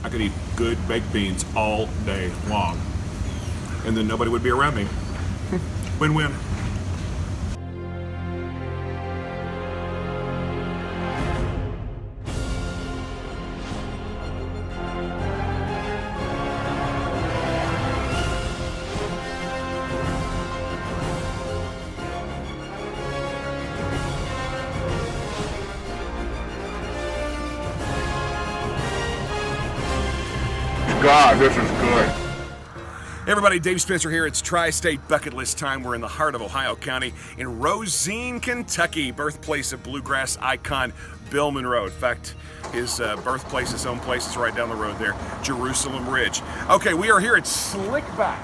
I could eat good baked beans all day long, and then nobody would be around me. Win-win. God, this is good. Hey everybody, Dave Spencer here. It's Tri-State Bucket List time. We're in the heart of Ohio County in Rosine, Kentucky, birthplace of bluegrass icon Bill Monroe. In fact, his birthplace, his own place is right down the road there, Jerusalem Ridge. Okay, we are here at Slickback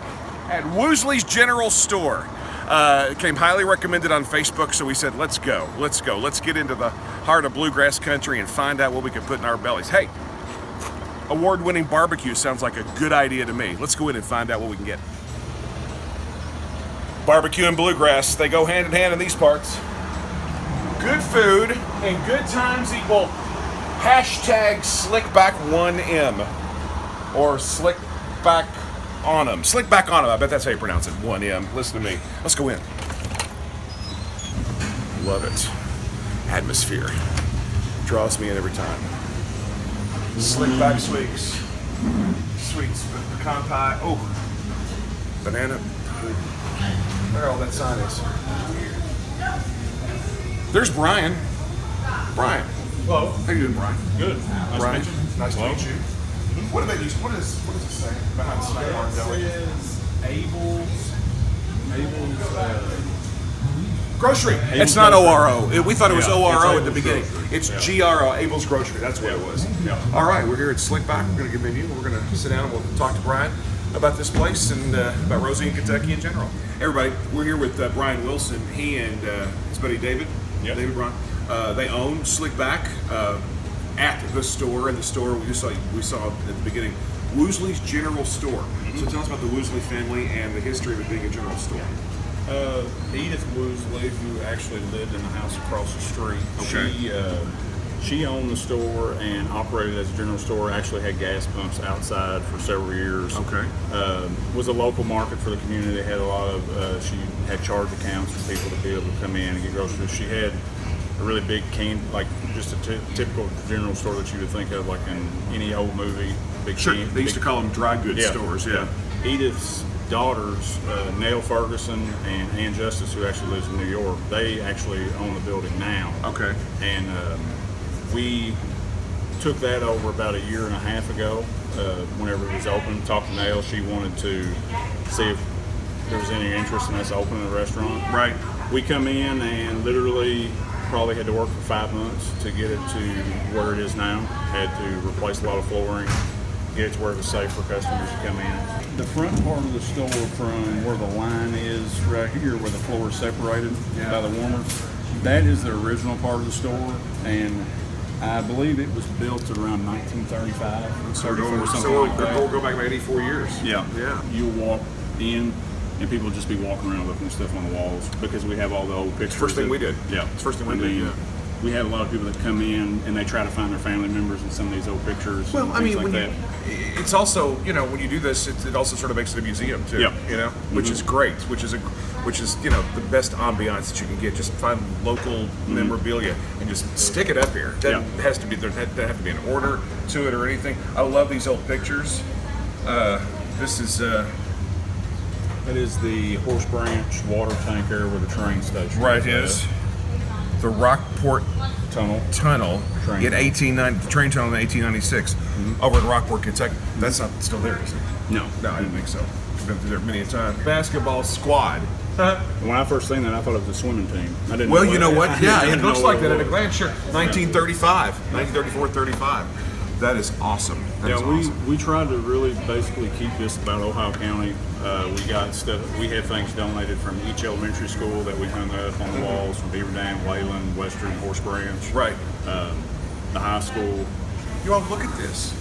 at Woosley's General Store. It came highly recommended on Facebook, so we said, let's go. Let's get into the heart of bluegrass country and find out what we can put in our bellies. Hey, award-winning barbecue sounds like a good idea to me. Let's go in and find out what we can get. Barbecue and bluegrass, they go hand in hand in these parts. Good food and good times equal hashtag Slickback1M or Slickback on 'em. Slickback on 'em, I bet that's how you pronounce it, 1M. Listen to me. Let's go in. Love it. Atmosphere. Draws me in every time. Slickback sweets, pecan pie, oh, banana, where all that sign is. There's Brian. Brian. Hello. How you doing, Brian? Good. Brian, nice to Hello. meet you. What about you? What does it say behind Snack Bar Deli? It says Abel's Grocery. Abel's It's not Grocery. ORO. We thought it was Yeah, ORO it's at the beginning. Abel's It's Grocery. GRO, Abel's Grocery. That's what it was. Yeah. All right, we're here at Slickback. We're going to give menu. We're going to sit down and we'll talk to Brian about this place and about Rosine, Kentucky in general. Everybody, we're here with Brian Wilson. He and his buddy David. Yep. David Braun. They own Slickback at the store. In the store we saw at the beginning, Woosley's General Store. So tell us about the Woosley family and the history of it being a general store. Edith Woosley, who actually lived in the house across the street. Okay. She owned the store and operated as a general store. Actually had gas pumps outside for several years. Okay. Was a local market for the community. Had a lot of. She had charge accounts for people to be able to come in and get groceries. She had a really big like just a typical general store that you would think of, like in any old movie. Big Sure. can- They used to call them dry goods stores. Yeah. Edith's daughters, Nell Ferguson and Ann Justice, who actually lives in New York, they actually own the building now. Okay. And we took that over about a year and a half ago. Whenever it was open, talked to Nell. She wanted to see if there was any interest in us opening a restaurant. Right. We come in and literally probably had to work for 5 months to get it to where it is now. Had to replace a lot of flooring, get it to where it was safe for customers to come in. The front part of the store from where the line is right here, where the floor is separated by the warmer, that is the original part of the store, and I believe it was built around 1935, 34, something like that. We'll go back about 84 years. Yeah. Yeah. You'll walk in, and people will just be walking around looking at stuff on the walls because we have all the old pictures. First thing we did. Yeah. It's the first thing we I did, mean, yeah. We have a lot of people that come in and they try to find their family members in some of these old pictures. Well, and I things mean, like when that. it's also, when you do this, it also sort of makes it a museum too. Yeah. Which is great. Which is the best ambiance that you can get. Just find local memorabilia and just stick it up here. That has to be there. Doesn't have to be an order to it or anything. I love these old pictures. This is. That is the Horse Branch water tanker where the train station is the Rockport Tunnel Train. in 1890. The train tunnel in 1896 over in Rockport, Kentucky. That's not still there, is it? No. No, I didn't think so. I've been through there many a time. Basketball squad. When I first seen that, I thought it was a swimming team. I didn't. Well, know you know what? I Yeah, didn't it looks know like what that it at a was. glance. Sure. 1934-35. That is awesome. That is awesome. We tried to really basically keep this about Ohio County. We got stuff. We had things donated from each elementary school that we hung up on the walls from Beaver Dam, Wayland, Western, Horse Branch. Right. The high school. You all look at this.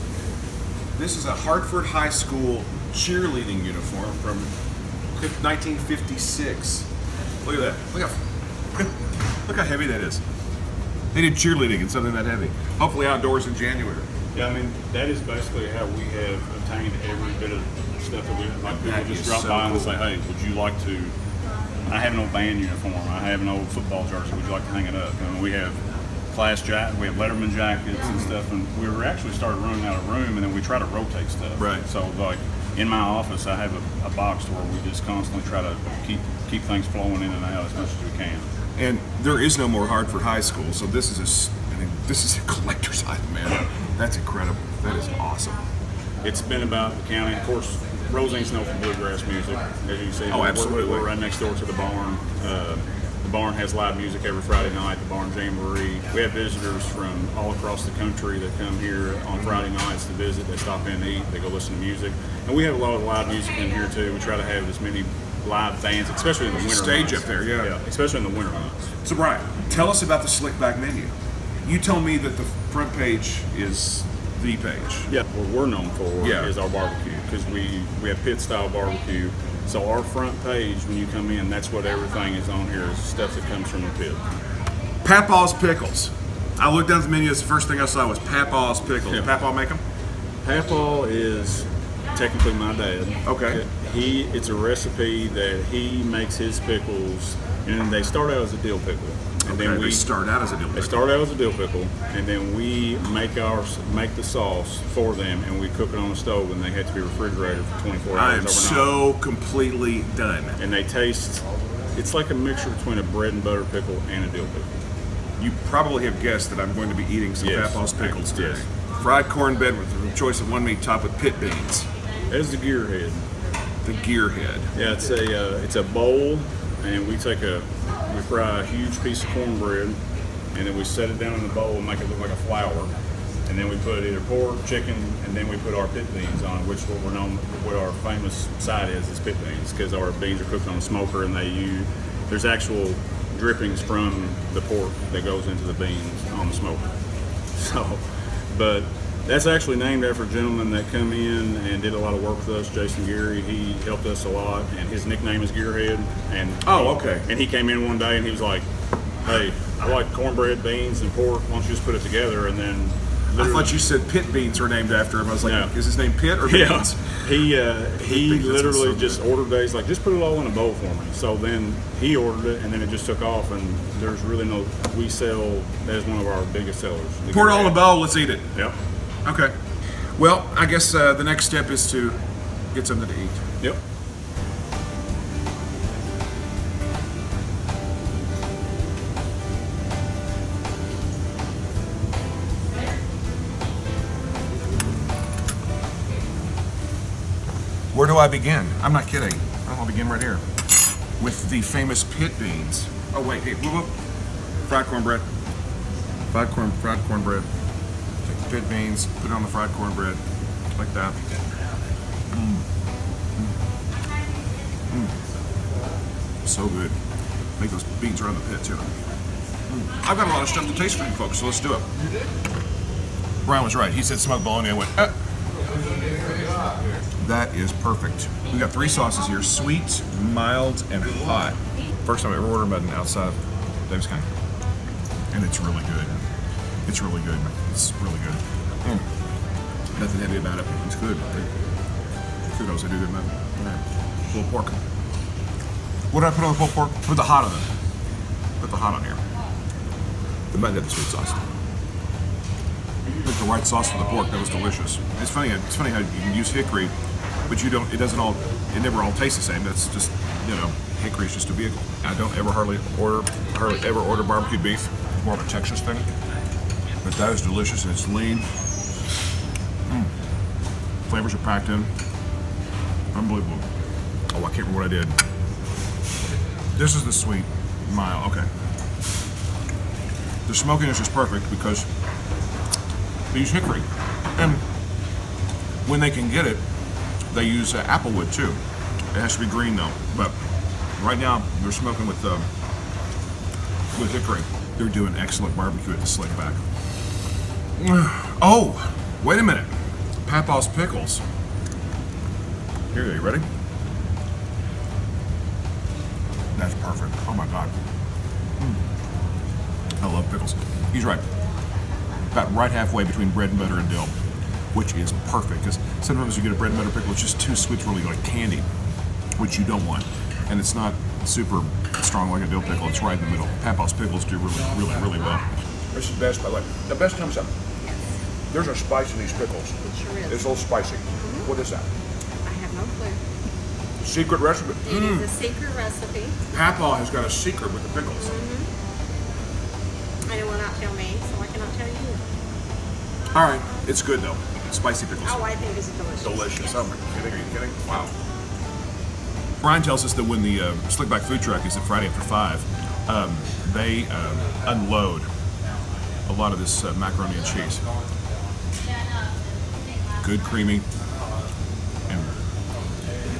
This is a Hartford High School cheerleading uniform from 1956. Look at that. Look how heavy that is. They did cheerleading in something that heavy. Hopefully outdoors in January. Yeah, I mean, that is basically how we have obtained every bit of stuff that we like. People That just is drop so by and cool. say, "Hey, would you like to?" I have an old band uniform. I have an old football jersey. Would you like to hang it up? And we have class jacket. We have Letterman jackets and stuff. And we were actually started running out of room, and then we try to rotate stuff. Right. So like in my office, I have a box where we just constantly try to keep things flowing in and out as much as we can. And there is no more Hartford High School, so this is this is a collector's item, man. That's incredible. That is awesome. It's been about the county. Of course, Rosine's known for bluegrass music, as you can see. Oh, absolutely. We're right next door to the barn. The barn has live music every Friday night, the barn jamboree. We have visitors from all across the country that come here on Friday nights to visit. They stop in and eat. They go listen to music. And we have a lot of live music in here, too. We try to have as many live bands, especially in the winter Stage months. up there, yeah. Especially in the winter months. So Brian, tell us about the slick back menu. You told me that the front page is the page. Yeah, what we're known for Yeah. is our barbecue, because we have pit style barbecue. So our front page, when you come in, that's what everything is on here, is stuff that comes from the pit. Papaw's Pickles. I looked down at the menu, the first thing I saw was Papaw's Pickles. Yeah. Papaw make them? Papaw is technically my dad. Okay. It's a recipe that he makes his pickles, and they start out as a dill pickle. And Okay, they start out as a dill They pickle. start out as a dill pickle, and then we make the sauce for them, and we cook it on the stove, and they have to be refrigerated for 24 I hours am overnight. so completely done. And they taste, it's like a mixture between a bread and butter pickle and a dill pickle. You probably have guessed that I'm going to be eating some Yes. Papaw's Pickles today. Yes. Fried cornbread with a choice of one meat topped with pit beans. That is the gearhead. The gearhead. Yeah, it's a bowl, and we fry a huge piece of cornbread, and then we set it down in the bowl and make it look like a flour. And then we put either pork, chicken, and then we put our pit beans on it, which what our famous side is pit beans, because our beans are cooked on a smoker, and there's actual drippings from the pork that goes into the beans on the smoker. So, but that's actually named after a gentleman that come in and did a lot of work with us, Jason Geary. He helped us a lot, and his nickname is Gearhead. And Okay. And he came in one day and he was like, "Hey, I like cornbread, beans, and pork. Why don't you just put it together?" And then I thought you said pit beans were named after him. I was like, No. is his name Pit or yeah, Beans? he beans, that's literally so just ordered those, like, just put it all in a bowl for me. So then he ordered it, and then it just took off. And there's really we sell, that is one of our biggest sellers. Pour it all in a bowl, let's eat it. Yep. Okay. Well, I guess the next step is to get something to eat. Yep. Where do I begin? I'm not kidding. I'll begin right here with the famous pit beans. Oh wait, hey, whoop, whoop. Fried cornbread. Fried cornbread. Take the pit beans, put it on the fried cornbread, like that. So good. Make those beans around the pit too. I've got a lot of stuff to taste for you folks, so let's do it. Brian was right. He said smoked bologna. I went, That is perfect. We got 3 sauces here: sweet, mild, and hot. First time I ever ordered mutton outside of Davis County, and it's really good. It's really good. It's really good. Nothing heavy about it. It's good. Kudos, I do good mutton. Pulled pork. What did I put on the pulled pork? Put the hot on it. Put the hot on here. The mutton had the sweet sauce. Put the right sauce for the pork. That was delicious. It's funny how you can use hickory, but you don't. It never all tastes the same. That's just, hickory is just a vehicle. I don't hardly ever order barbecue beef. It's more of a Texas thing. But that is delicious, and it's lean. Flavors are packed in. Unbelievable. Oh, I can't remember what I did. This is the sweet, mild. Okay. The smokiness is perfect because they use hickory, and when they can get it, they use applewood too. It has to be green though, but right now they're smoking with hickory. They're doing excellent barbecue at the Slickback. Oh, wait a minute. Papaw's Pickles. Here, you ready? That's perfect. Oh my God. I love pickles. He's right. About right halfway between bread and butter and dill. which is perfect because sometimes you get a bread and butter pickle, it's just too sweet, it's really like candy, which you don't want. And it's not super strong like a dill pickle, it's right in the middle. Papa's pickles do really well. This is the best, by the way. The best comes up. There's a spice in these pickles. It sure is. It's a little spicy. What is that? I have no clue. Secret recipe. It is a secret recipe. Papa has got a secret with the pickles. And it will not tell me, so I cannot tell you. All right, it's good though. Spicy pickles. Oh, I think it's delicious. Delicious. Yes. Oh my, are you kidding? Wow. Brian tells us that when the Slickback food truck is at Friday after 5, they unload a lot of this macaroni and cheese. Good, creamy,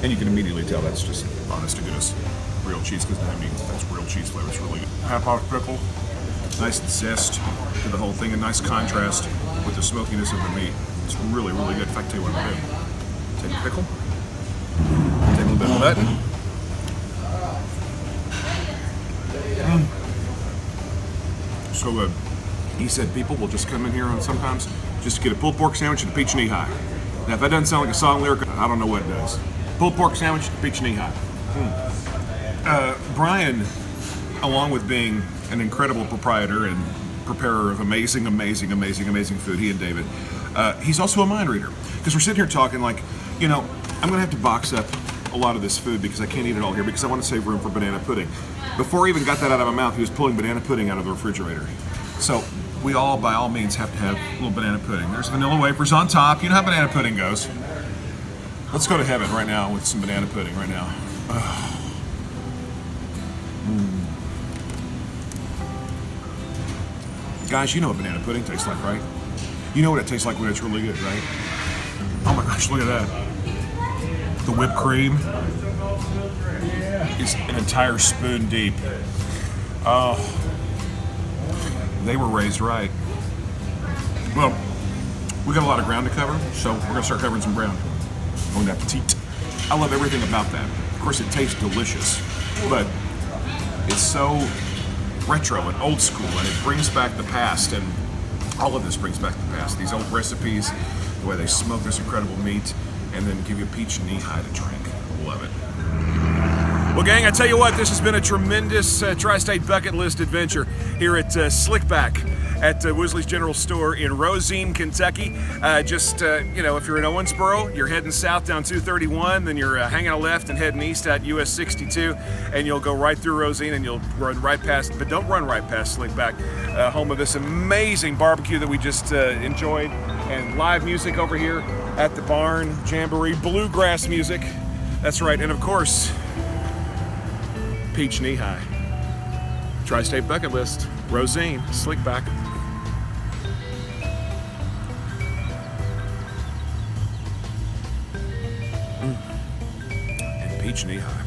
and you can immediately tell that's just honest to goodness real cheese, because I mean that's real cheese flavor. It's really good. Papa's pickle, nice zest to the whole thing, a nice contrast with the smokiness of the meat. It's really good. In fact, tell you what I'm doing. Take a pickle, take a little bit of that. So good. He said people will just come in here on sometimes just to get a pulled pork sandwich and a peach knee-high. Now, if that doesn't sound like a song lyric, I don't know what does. Pulled pork sandwich, peach knee-high. Brian, along with being an incredible proprietor and preparer of amazing food, he and David, he's also a mind reader. Because we're sitting here talking like, you know, I'm going to have to box up a lot of this food because I can't eat it all here because I want to save room for banana pudding. Before I even got that out of my mouth, he was pulling banana pudding out of the refrigerator. So we all, by all means, have to have a little banana pudding. There's vanilla wafers on top. You know how banana pudding goes. Let's go to heaven right now with some banana pudding right now. Guys, you know what banana pudding tastes like, right? You know what it tastes like when it's really good, right? Oh my gosh, look at that. The whipped cream is an entire spoon deep. Oh, they were raised right. Well, we got a lot of ground to cover, so we're gonna start covering some ground. Bon appetit. I love everything about that. Of course, it tastes delicious, but it's so retro and old school, and it brings back the past, and all of this brings back the past. These old recipes, the way they smoke this incredible meat, and then give you a peach knee-high to drink. Love it. Well, gang, I tell you what, this has been a tremendous Tri-State Bucket List adventure here at Slickback at Woosley's General Store in Rosine, Kentucky. You know, if you're in Owensboro, you're heading south down 231, then you're hanging a left and heading east at US 62, and you'll go right through Rosine and you'll run right past, but don't run right past Slickback, home of this amazing barbecue that we just enjoyed, and live music over here at the barn, jamboree, bluegrass music. That's right, and of course, peach knee-high. Tri-State Bucket List, Rosine, Slickback. And peach knee-high.